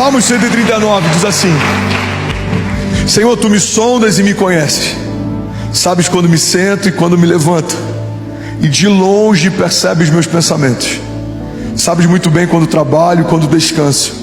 Salmos 139 diz assim: Senhor, tu me sondas e me conheces, sabes quando me sento e quando me levanto, e de longe percebes meus pensamentos. Sabes muito bem quando trabalho e quando descanso,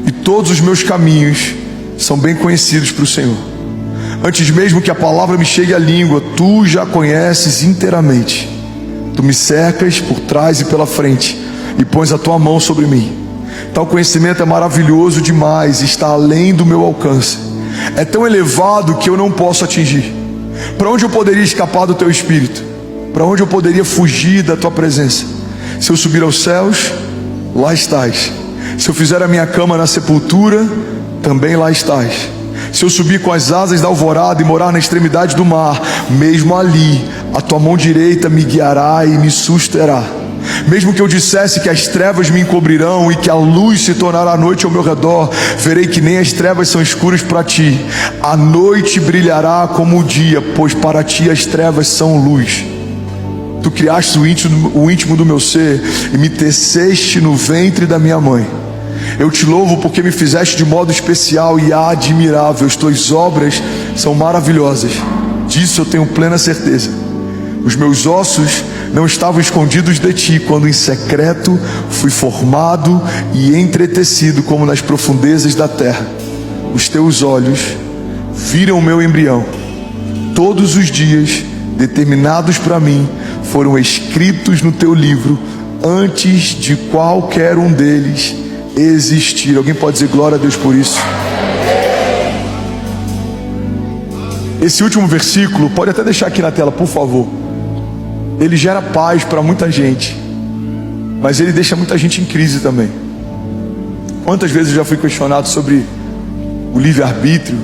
e todos os meus caminhos são bem conhecidos para o Senhor. Antes mesmo que a palavra me chegue à língua, tu já conheces inteiramente. Tu me cercas por trás e pela frente, e pões a tua mão sobre mim. Tal conhecimento é maravilhoso demais, está além do meu alcance. É tão elevado que eu não posso atingir. Para onde eu poderia escapar do teu espírito? Para onde eu poderia fugir da tua presença? Se eu subir aos céus, lá estás. Se eu fizer a minha cama na sepultura, também lá estás. Se eu subir com as asas da alvorada e morar na extremidade do mar, mesmo ali a tua mão direita me guiará e me susterá. Mesmo que eu dissesse que as trevas me encobrirão e que a luz se tornará noite ao meu redor, verei que nem as trevas são escuras para ti. A noite brilhará como o dia, pois para ti as trevas são luz. Tu criaste o íntimo do meu ser e me teceste no ventre da minha mãe. Eu te louvo porque me fizeste de modo especial e admirável. As tuas obras são maravilhosas, disso eu tenho plena certeza. Os meus ossos não estavam escondidos de ti, quando em secreto fui formado e entretecido como nas profundezas da terra. Os teus olhos viram o meu embrião. Todos os dias determinados para mim foram escritos no teu livro, antes de qualquer um deles existir. Alguém pode dizer glória a Deus por isso? Esse último versículo, pode até deixar aqui na tela, por favor. Ele gera paz para muita gente, mas ele deixa muita gente em crise também. Quantas vezes eu já fui questionado sobre o livre-arbítrio,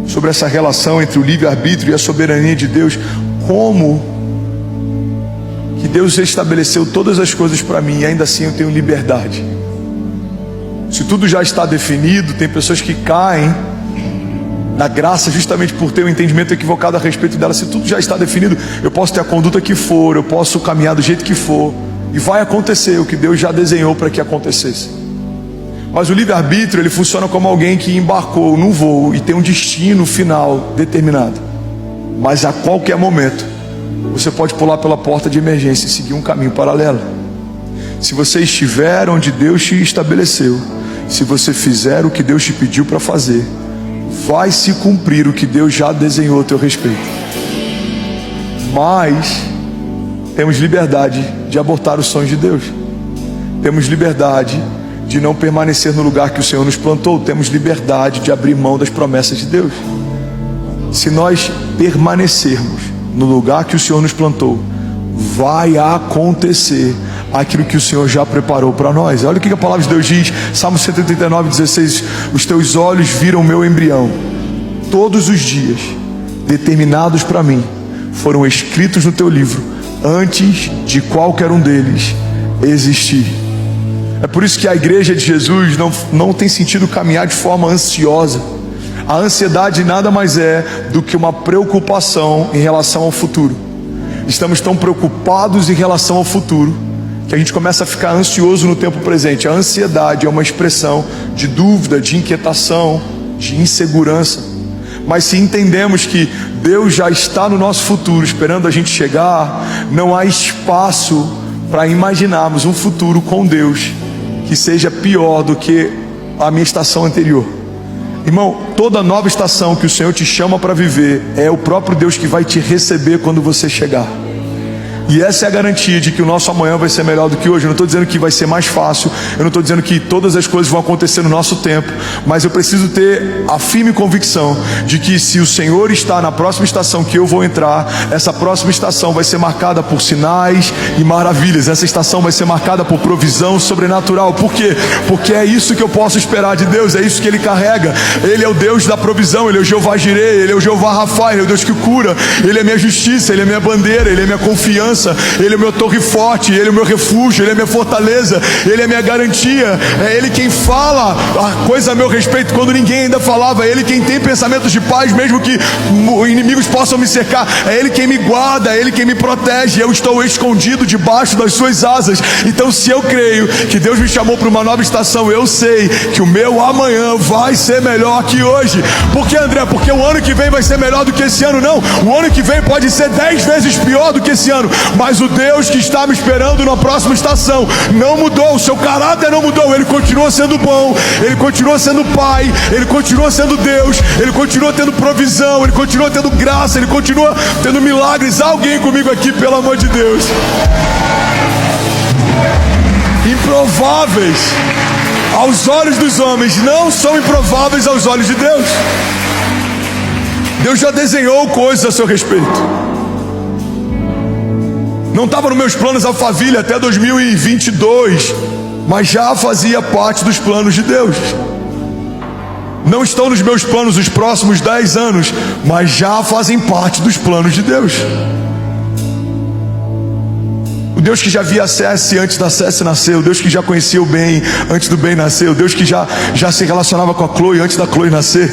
sobre essa relação entre o livre-arbítrio e a soberania de Deus. Como que Deus estabeleceu todas as coisas para mim e ainda assim eu tenho liberdade? Se tudo já está definido, tem pessoas que caem na graça justamente por ter um entendimento equivocado a respeito dela. Se tudo já está definido, eu posso ter a conduta que for, eu posso caminhar do jeito que for, e vai acontecer o que Deus já desenhou para que acontecesse. Mas o livre-arbítrio, ele funciona como alguém que embarcou num voo e tem um destino final determinado, mas a qualquer momento você pode pular pela porta de emergência e seguir um caminho paralelo. Se você estiver onde Deus te estabeleceu, se você fizer o que Deus te pediu para fazer, vai se cumprir o que Deus já desenhou a teu respeito. Mas temos liberdade de abortar os sonhos de Deus. Temos liberdade de não permanecer no lugar que o Senhor nos plantou. Temos liberdade de abrir mão das promessas de Deus. Se nós permanecermos no lugar que o Senhor nos plantou, vai acontecer aquilo que o Senhor já preparou para nós. Olha o que a palavra de Deus diz, Salmo 139:16: os teus olhos viram o meu embrião. Todos os dias determinados para mim foram escritos no teu livro, antes de qualquer um deles existir. É por isso que a igreja de Jesus não tem sentido caminhar de forma ansiosa. A ansiedade nada mais é do que uma preocupação em relação ao futuro. Estamos tão preocupados em relação ao futuro que a gente começa a ficar ansioso no tempo presente. A ansiedade é uma expressão de dúvida, de inquietação, de insegurança. Mas se entendemos que Deus já está no nosso futuro, esperando a gente chegar, não há espaço para imaginarmos um futuro com Deus que seja pior do que a minha estação anterior. Irmão, toda nova estação que o Senhor te chama para viver, é o próprio Deus que vai te receber quando você chegar. E essa é a garantia de que o nosso amanhã vai ser melhor do que hoje. Eu não estou dizendo que vai ser mais fácil, eu não estou dizendo que todas as coisas vão acontecer no nosso tempo, mas eu preciso ter a firme convicção de que se o Senhor está na próxima estação que eu vou entrar, essa próxima estação vai ser marcada por sinais e maravilhas. Essa estação vai ser marcada por provisão sobrenatural. Por quê? Porque é isso que eu posso esperar de Deus, é isso que Ele carrega. Ele é o Deus da provisão, Ele é o Jeová Jireh, Ele é o Jeová Rafa, Ele é o Deus que cura, Ele é minha justiça, Ele é minha bandeira, Ele é minha confiança, segurança, Ele é o meu torre forte, Ele é o meu refúgio, Ele é minha fortaleza, Ele é minha garantia. É Ele quem fala a coisa a meu respeito quando ninguém ainda falava. É Ele quem tem pensamentos de paz mesmo que inimigos possam me cercar. É Ele quem me guarda, é Ele quem me protege. Eu estou escondido debaixo das suas asas. Então, se eu creio que Deus me chamou para uma nova estação, eu sei que o meu amanhã vai ser melhor que hoje. Por que, André? Porque o ano que vem vai ser melhor do que esse ano? Não, o ano que vem pode ser 10 vezes pior do que esse ano, mas o Deus que está me esperando na próxima estação não mudou, o seu caráter não mudou. Ele continua sendo bom, Ele continua sendo Pai, Ele continua sendo Deus, Ele continua tendo provisão, Ele continua tendo graça, Ele continua tendo milagres. Alguém comigo aqui, pelo amor de Deus? Improváveis aos olhos dos homens não são improváveis aos olhos de Deus. Deus já desenhou coisas a seu respeito. Não estava nos meus planos Alphaville até 2022, mas já fazia parte dos planos de Deus. Não estão nos meus planos os próximos 10 anos, mas já fazem parte dos planos de Deus. O Deus que já via a Cécia antes da Cécia nascer, o Deus que já conhecia o bem antes do bem nascer, o Deus que já se relacionava com a Chloe antes da Chloe nascer.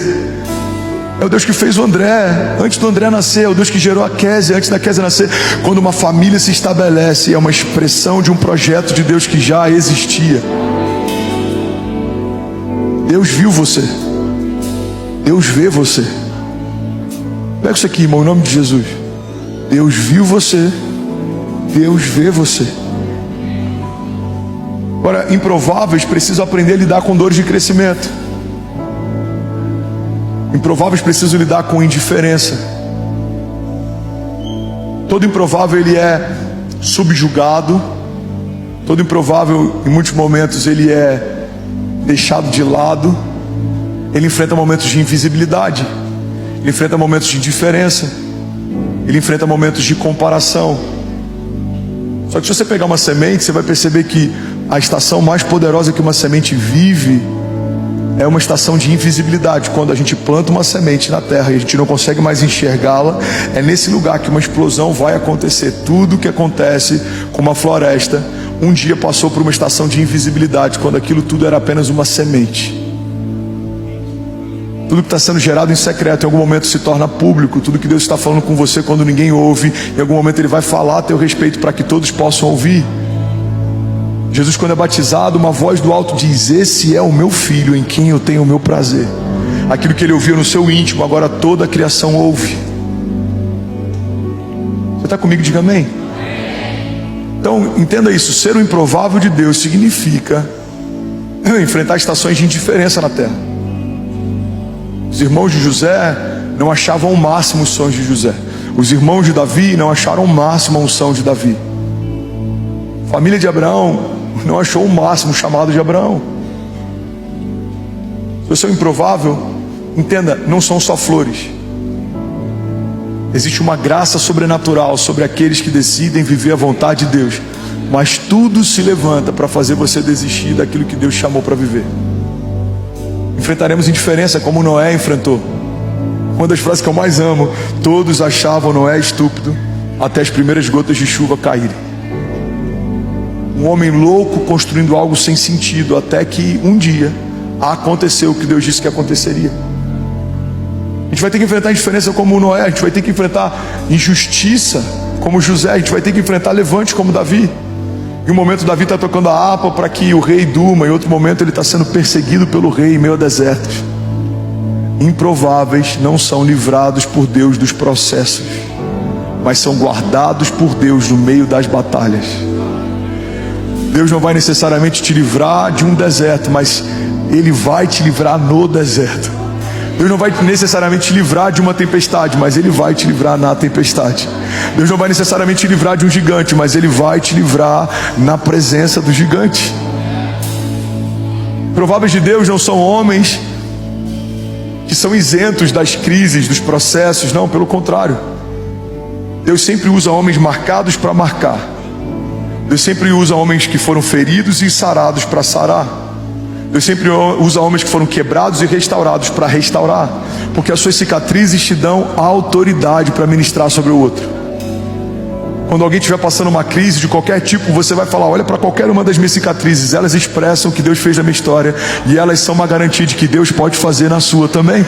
É o Deus que fez o André antes do André nascer, é o Deus que gerou a Kézia antes da Kézia nascer. Quando uma família se estabelece, é uma expressão de um projeto de Deus que já existia. Deus viu você, Deus vê você. Pega isso aqui, irmão, em nome de Jesus. Deus viu você, Deus vê você. Agora, improváveis precisam aprender a lidar com dores de crescimento. Improváveis precisam lidar com indiferença. Todo improvável ele é subjugado. Todo improvável, em muitos momentos, ele é deixado de lado. Ele enfrenta momentos de invisibilidade. Ele enfrenta momentos de indiferença. Ele enfrenta momentos de comparação. Só que se você pegar uma semente, você vai perceber que a estação mais poderosa que uma semente vive é uma estação de invisibilidade. Quando a gente planta uma semente na terra e a gente não consegue mais enxergá-la, é nesse lugar que uma explosão vai acontecer. Tudo que acontece com uma floresta, um dia passou por uma estação de invisibilidade, quando aquilo tudo era apenas uma semente. Tudo que está sendo gerado em secreto, em algum momento se torna público. Tudo que Deus está falando com você quando ninguém ouve, em algum momento Ele vai falar a teu respeito para que todos possam ouvir. Jesus, quando é batizado, uma voz do alto diz: esse é o meu filho em quem eu tenho o meu prazer. Aquilo que ele ouvia no seu íntimo, agora toda a criação ouve. Você está comigo? Diga amém. Então entenda isso, ser o improvável de Deus significa enfrentar estações de indiferença na terra. Os irmãos de José não achavam o máximo os sonhos de José. Os irmãos de Davi não acharam o máximo a unção de Davi. A família de Abraão não achou o máximo o chamado de Abraão. Se você é improvável, entenda, não são só flores. Existe uma graça sobrenatural sobre aqueles que decidem viver a vontade de Deus. Mas tudo se levanta para fazer você desistir daquilo que Deus chamou para viver. Enfrentaremos indiferença como Noé enfrentou. Uma das frases que eu mais amo: todos achavam Noé estúpido até as primeiras gotas de chuva caírem. Um homem louco construindo algo sem sentido, até que um dia aconteceu o que Deus disse que aconteceria. A gente vai ter que enfrentar indiferença como Noé, a gente vai ter que enfrentar injustiça como José, a gente vai ter que enfrentar levante como Davi. Em um momento Davi está tocando a harpa para que o rei durma, em outro momento ele está sendo perseguido pelo rei em meio a desertos. Improváveis não são livrados por Deus dos processos, mas são guardados por Deus no meio das batalhas. Deus não vai necessariamente te livrar de um deserto, mas Ele vai te livrar no deserto. Deus não vai necessariamente te livrar de uma tempestade, mas Ele vai te livrar na tempestade. Deus não vai necessariamente te livrar de um gigante, mas Ele vai te livrar na presença do gigante. Prováveis de Deus não são homens que são isentos das crises, dos processos. Não, pelo contrário. Deus sempre usa homens marcados para marcar. Deus sempre usa homens que foram feridos e sarados para sarar. Deus sempre usa homens que foram quebrados e restaurados para restaurar. Porque as suas cicatrizes te dão autoridade para ministrar sobre o outro. Quando alguém estiver passando uma crise de qualquer tipo, você vai falar: olha para qualquer uma das minhas cicatrizes, elas expressam o que Deus fez na minha história, e elas são uma garantia de que Deus pode fazer na sua também.